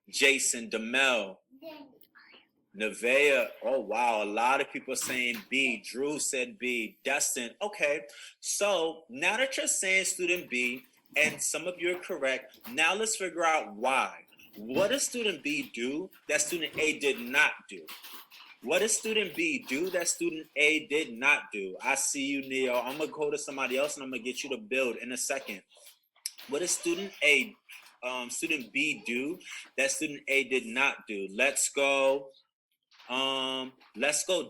Jason, Demel, Nevea. Oh wow, a lot of people saying B. Drew said B. Destin. Okay, so now that you're saying student B, and some of you are correct, now let's figure out why. What does student B do that student A did not do? What does student B do that student A did not do? I see you, Neo. I'm gonna go to somebody else and I'm gonna get you to build in a second. What does student B do that student A did not do? Let's go.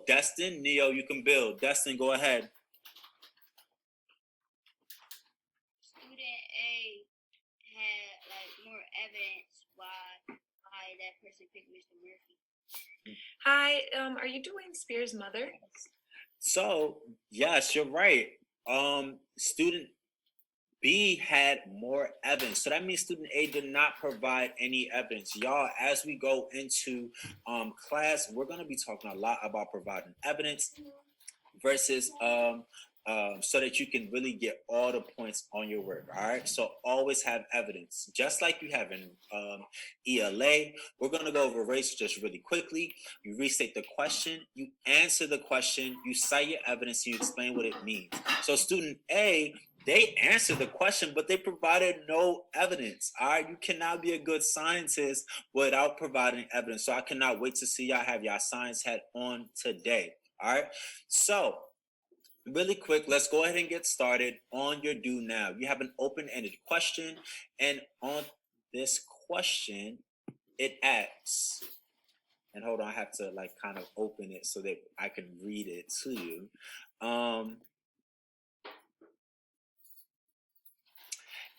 Destin. Neo, you can build. Destin, go ahead. Student A had like more evidence why that person picked Mr. Murphy. Hi, are you doing Spears' mother? So, yes, you're right. Student B had more evidence. So that means student A did not provide any evidence. Y'all, as we go into class, we're going to be talking a lot about providing evidence versus so that you can really get all the points on your work. All right. So always have evidence, just like you have in ELA. We're going to go over race just really quickly. You restate the question, you answer the question, you cite your evidence, and you explain what it means. So student A, they answered the question, but they provided no evidence. All right. You cannot be a good scientist without providing evidence. So I cannot wait to see y'all have y'all science hat on today. All right. So really quick, let's go ahead and get started on your do now. You have an open-ended question, and on this question, it asks, and hold on, I have to like kind of open it so that I can read it to you.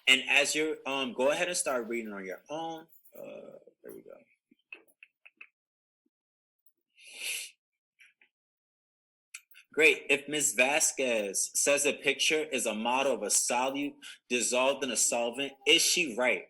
And as you're go ahead and start reading on your own. There we go. Great. If Ms. Vazquez says a picture is a model of a solute dissolved in a solvent, is she right?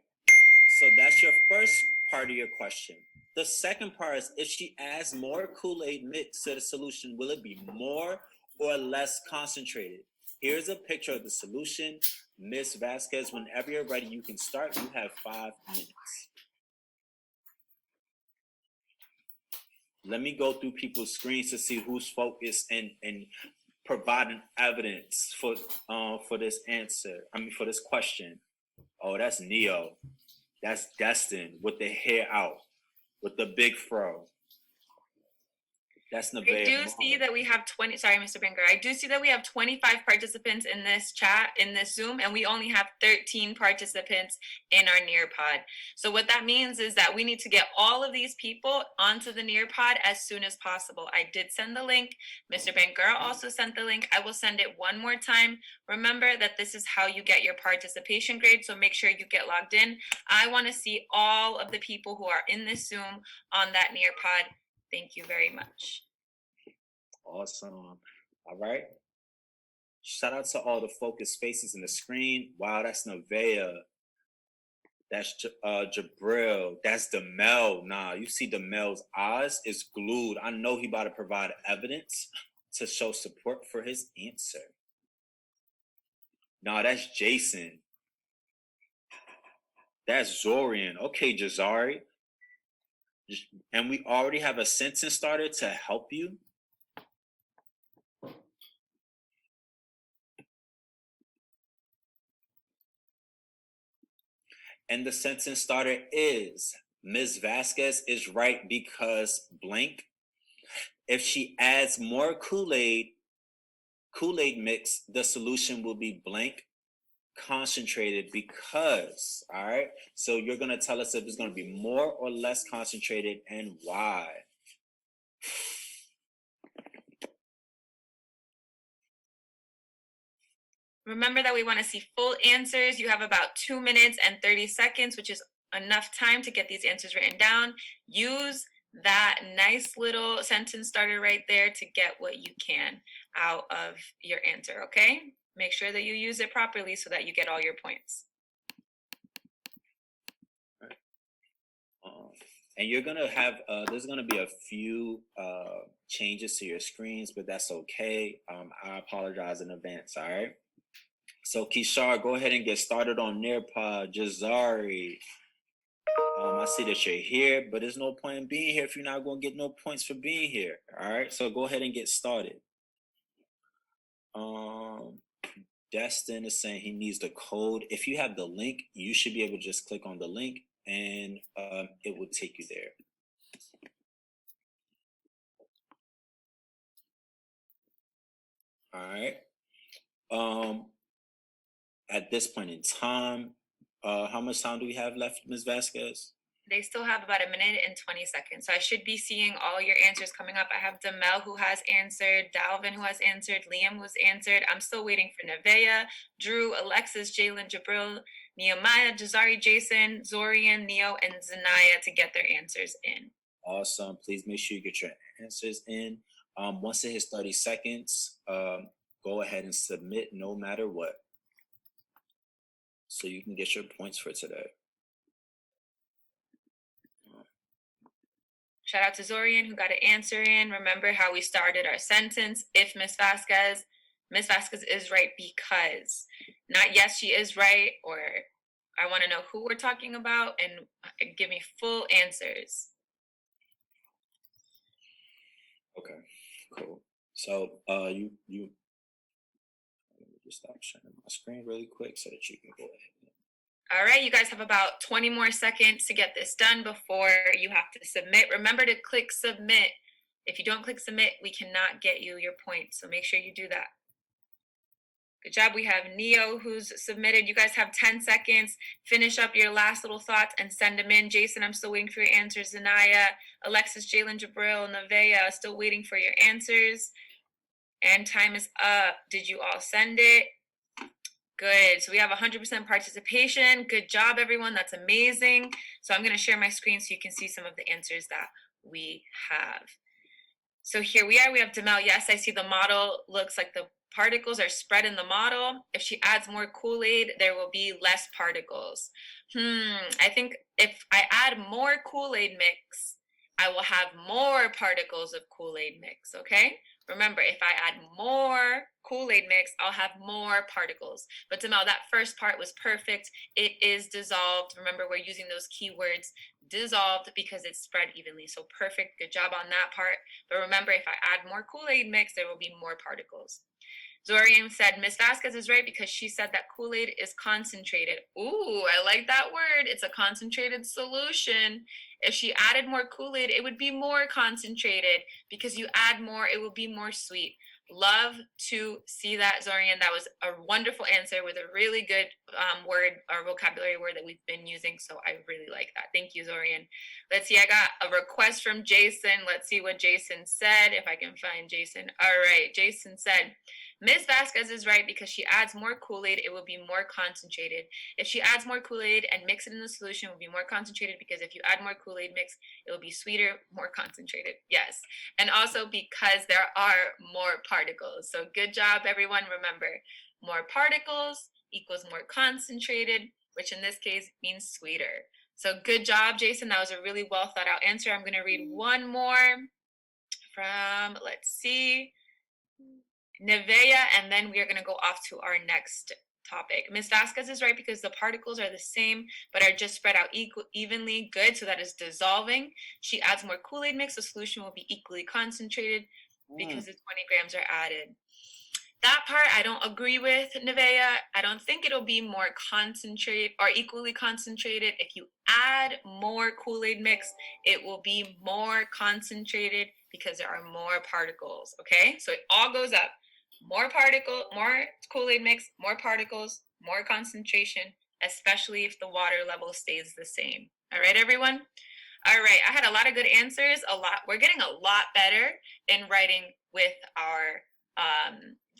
So that's your first part of your question. The second part is, if she adds more Kool-Aid mix to the solution, will it be more or less concentrated? Here's a picture of the solution. Ms. Vazquez, whenever you're ready, you can start. You have 5 minutes. Let me go through people's screens to see who's focused and providing evidence for this answer. For this question. Oh, that's Neo. That's Destin with the hair out, with the big fro. That's Nevea. I do see that we have 20. Sorry, Mr. Bangurah. I do see that we have 25 participants in this chat, in this Zoom, and we only have 13 participants in our Nearpod. So what that means is that we need to get all of these people onto the Nearpod as soon as possible. I did send the link. Mr. Bangurah also sent the link. I will send it one more time. Remember that this is how you get your participation grade, so make sure you get logged in. I want to see all of the people who are in this Zoom on that Nearpod. Thank you very much. Awesome. All right. Shout out to all the focused faces in the screen. Wow, that's Nevea. That's Jabril. That's Demel. Nah, you see Demel's eyes is glued. I know he about to provide evidence to show support for his answer. Nah, that's Jason. That's Zorian. Okay, Jazari. And we already have a sentence starter to help you. And the sentence starter is, Ms. Vazquez is right because blank. If she adds more Kool-Aid mix, the solution will be blank concentrated because, all right? So you're going to tell us if it's going to be more or less concentrated and why. Remember that we want to see full answers. You have about 2 minutes and 30 seconds, which is enough time to get these answers written down. Use that nice little sentence starter right there to get what you can out of your answer, okay? Make sure that you use it properly so that you get all your points. And you're going to have, there's going to be a few changes to your screens, but that's okay. I apologize in advance, all right? So Kishar, go ahead and get started on Nearpod. Jazari. I see that you're here, but there's no point in being here if you're not going to get no points for being here. All right, so go ahead and get started. Destin is saying he needs the code. If you have the link, you should be able to just click on the link and it will take you there. All right. At this point in time, how much time do we have left, Ms. Vasquez? They still have about 1:20. So I should be seeing all your answers coming up. I have Demel who has answered, Dalvin who has answered, Liam who's answered. I'm still waiting for Nevaeh, Drew, Alexis, Jalen, Jabril, Nehemiah, Jazari, Jason, Zorian, Neo, and Zanaya to get their answers in. Awesome. Please make sure you get your answers in. Once it hits 30 seconds, go ahead and submit no matter what, so you can get your points for today. Shout out to Zorian who got an answer in. Remember how we started our sentence. If Miss Vasquez is right because, not yes, she is right, or I want to know who we're talking about and give me full answers. Okay, cool. So let me just stop sharing my screen really quick so that you can go ahead. All right, you guys have about 20 more seconds to get this done before you have to submit. Remember to click submit. If you don't click submit, we cannot get you your points. So make sure you do that. Good job. We have Neo who's submitted. You guys have 10 seconds. Finish up your last little thoughts and send them in. Jason, I'm still waiting for your answers. Zanaya, Alexis, Jalen, Jabril, Nevaeh, still waiting for your answers. And time is up. Did you all send it? Good. So we have 100% participation. Good job, everyone. That's amazing. So I'm going to share my screen so you can see some of the answers that we have. So here we are. We have Demel. Yes, I see the model looks like the particles are spread in the model. If she adds more Kool-Aid, there will be less particles. I think if I add more Kool-Aid mix, I will have more particles of Kool-Aid mix, okay? Remember, if I add more Kool-Aid mix, I'll have more particles. But Demel, that first part was perfect. It is dissolved. Remember, we're using those keywords, dissolved, because it's spread evenly. So perfect, good job on that part. But remember, if I add more Kool-Aid mix, there will be more particles. Zorian said, Miss Vasquez is right because she said that Kool-Aid is concentrated. Ooh, I like that word. It's a concentrated solution. If she added more Kool-Aid, it would be more concentrated. Because you add more, it will be more sweet. Love to see that, Zorian. That was a wonderful answer with a really good word or vocabulary word that we've been using. So I really like that. Thank you, Zorian. Let's see. I got a request from Jason. Let's see what Jason said. If I can find Jason. All right. Jason said, Miss Vasquez is right because she adds more Kool-Aid, it will be more concentrated. If she adds more Kool-Aid and mix it in the solution, it will be more concentrated because if you add more Kool-Aid mix, it will be sweeter, more concentrated. Yes. And also because there are more particles. So good job, everyone. Remember, more particles equals more concentrated, which in this case means sweeter. So good job, Jason. That was a really well thought out answer. I'm going to read one more from, let's see, Nevaeh, and then we are going to go off to our next topic. Ms. Vasquez is right because the particles are the same but are just spread out evenly. Good, so that is dissolving. She adds more Kool-Aid mix, the solution will be equally concentrated because the 20 grams are added. That part I don't agree with, Nevaeh. I don't think it'll be more concentrated or equally concentrated. If you add more Kool-Aid mix, it will be more concentrated because there are more particles, okay? So it all goes up. More Kool-Aid mix, more particles, more concentration, especially if the water level stays the same. All right, everyone? All right, I had a lot of good answers. We're getting a lot better in writing with our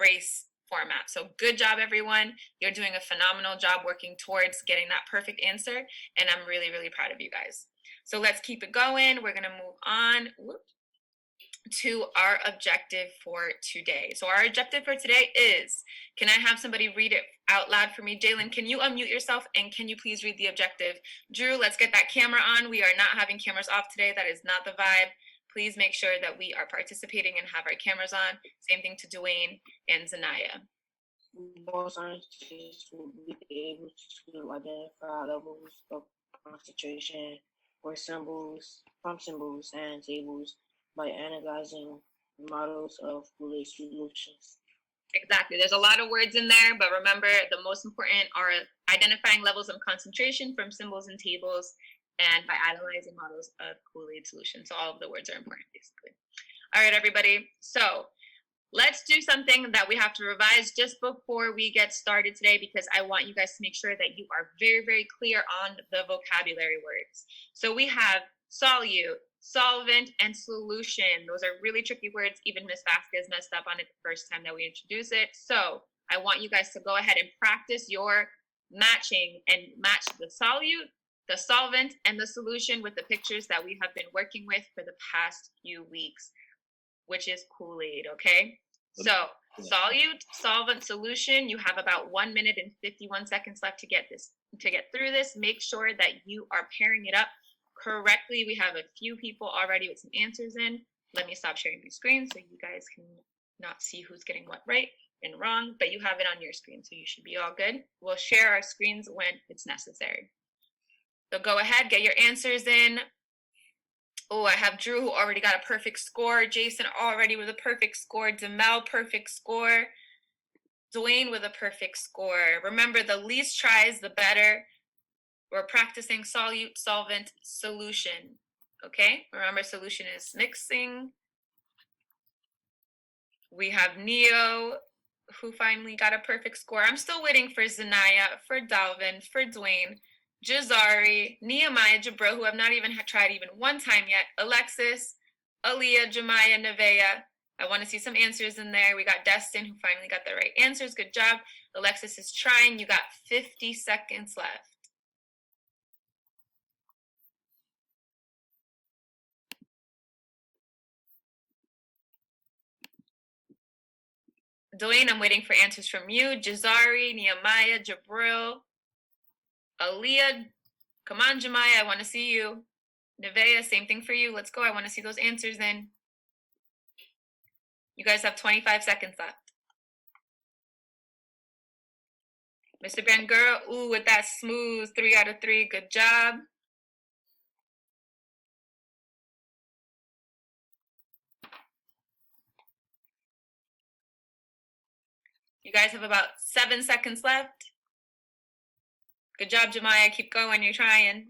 race format. So good job, everyone. You're doing a phenomenal job working towards getting that perfect answer, and I'm really, really proud of you guys. So let's keep it going. We're gonna move on to our objective for today. So our objective for today is, can I have somebody read it out loud for me? Jalen, can you unmute yourself and can you please read the objective? Drew, let's get that camera on. We are not having cameras off today. That is not the vibe. Please make sure that we are participating and have our cameras on. Same thing to Dwayne and Zanaya. More scientists will be able to identify levels of concentration or symbols from symbols and tables by analyzing models of Kool-Aid solutions. Exactly. There's a lot of words in there, but remember the most important are identifying levels of concentration from symbols and tables and by analyzing models of Kool-Aid solutions. So all of the words are important, basically. All right, everybody. So let's do something that we have to revise just before we get started today, because I want you guys to make sure that you are very, very clear on the vocabulary words. So we have solute, solvent, and solution. Those are really tricky words. Even Miss Vazquez messed up on it the first time that we introduced it. So I want you guys to go ahead and practice your matching and match the solute, the solvent, and the solution with the pictures that we have been working with for the past few weeks, which is Kool-Aid, okay? So solute, solvent, solution, you have about 1 minute and 51 seconds left to get through this. Make sure that you are pairing it up correctly. We have a few people already with some answers in. Let me stop sharing my screen so you guys can not see who's getting what right and wrong, but you have it on your screen, so you should be all good. We'll share our screens when it's necessary. So go ahead, get your answers in. Oh, I have Drew who already got a perfect score. Jason already with a perfect score. Demel, perfect score. Dwayne with a perfect score. Remember, the least tries, the better. We're practicing solute, solvent, solution. Okay? Remember, solution is mixing. We have Neo, who finally got a perfect score. I'm still waiting for Zanaya, for Dalvin, for Dwayne, Jazari, Nehemiah, Jabril, who I've not even tried even one time yet, Alexis, Aaliyah, Jemiah, Nevaeh. I want to see some answers in there. We got Destin, who finally got the right answers. Good job. Alexis is trying. You got 50 seconds left. Dwayne, I'm waiting for answers from you. Jazari, Nehemiah, Jabril, Aaliyah. Come on, Jemiah, I want to see you. Nevaeh, same thing for you. Let's go. I want to see those answers in. You guys have 25 seconds left. Mr. Bangurah, ooh, with that smooth 3 out of 3. Good job. You guys have about 7 seconds left. Good job, Jemiah. Keep going. You're trying.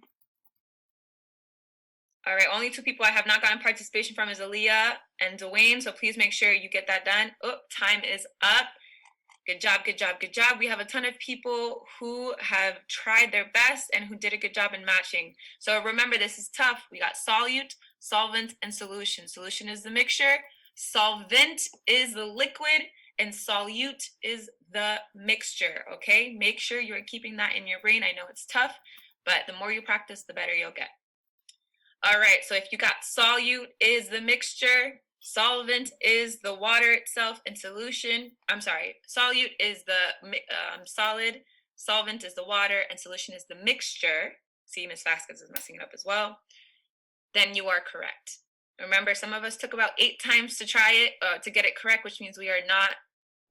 All right, only 2 people I have not gotten participation from is Aaliyah and Dwayne, so please make sure you get that done. Oh, time is up. Good job, good job, good job. We have a ton of people who have tried their best and who did a good job in matching. So remember, this is tough. We got solute, solvent, and solution. Solution is the mixture, solvent is the liquid, and solute is the mixture, okay? Make sure you're keeping that in your brain. I know it's tough, but the more you practice, the better you'll get. All right, so if you got solute is the mixture, solvent is the water itself, and solute is the solid, solvent is the water, and solution is the mixture. See, Miss Vazquez is messing it up as well. Then you are correct. Remember, some of us took about 8 times to try it, to get it correct, which means we are not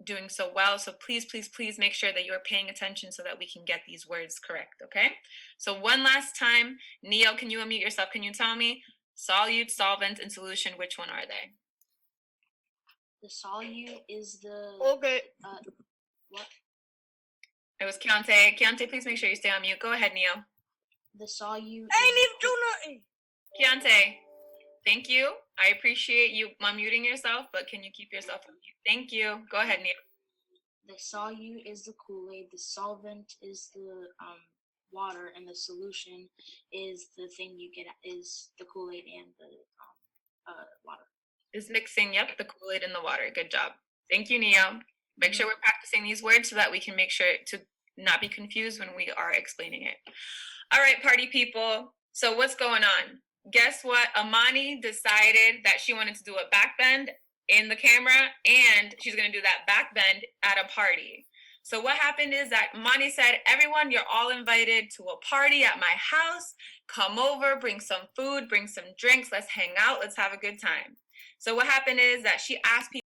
doing so well. So please, please, please make sure that you are paying attention so that we can get these words correct, okay? So one last time, Neo, can you unmute yourself? Can you tell me solute, solvent, and solution, which one are they? The solute is the Okay. What? It was Keontae. Keontae, please make sure you stay on mute. Go ahead, Neo. The solute. I ain't even do nothing. Keontae, thank you. I appreciate you unmuting yourself, but can you keep yourself on mute? Thank you. Go ahead, Neo. The solute is the Kool-Aid. The solvent is the water, and the solution is the thing you get is the Kool-Aid and the water. Is mixing, yep, the Kool-Aid and the water. Good job. Thank you, Neo. Make sure we're practicing these words so that we can make sure to not be confused when we are explaining it. All right, party people. So what's going on? Guess what? Amani decided that she wanted to do a back bend in the camera, and she's going to do that back bend at a party. So what happened is that Amani said, everyone, you're all invited to a party at my house. Come over, bring some food, bring some drinks. Let's hang out. Let's have a good time. So what happened is that she asked people